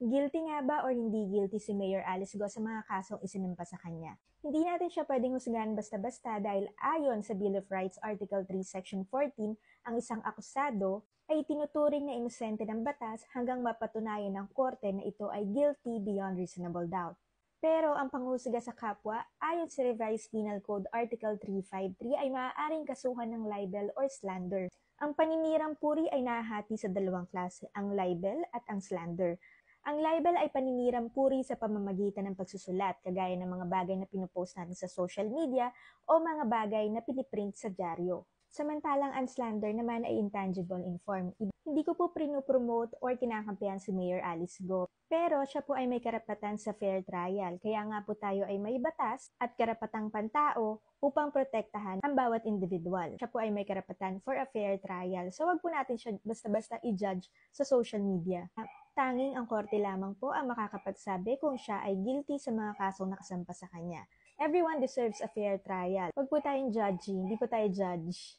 Guilty nga ba or hindi guilty si Mayor Alice Go sa mga kasong isinampa sa kanya? Hindi natin siya pwedeng husgahan basta-basta dahil ayon sa Bill of Rights Article 3 Section 14, ang isang akusado ay tinuturing na inosente ng batas hanggang mapatunayan ng korte na ito ay guilty beyond reasonable doubt. Pero ang panghusga sa kapwa, ayon sa Revised Penal Code Article 353 ay maaaring kasuhan ng libel or slander. Ang paninirang puri ay nahahati sa dalawang klase, ang libel at ang slander. Ang libel ay paninirang puri sa pamamagitan ng pagsusulat, kagaya ng mga bagay na pinupost natin sa social media o mga bagay na piniprint sa dyaryo. Samantalang ang slander naman ay intangible in form. Hindi ko po pinopromote or kinakampihan si Mayor Alice Go. Pero siya po ay may karapatan sa fair trial, kaya nga po tayo ay may batas at karapatang pantao upang protektahan ang bawat individual. Siya po ay may karapatan for a fair trial, so wag po natin siya basta-basta i-judge sa social media. Tanging ang korte lamang po ang makakapagsabi kung siya ay guilty sa mga kasong nakasampa sa kanya. Everyone deserves a fair trial. Wag po tayong judgy, hindi po tayo judge.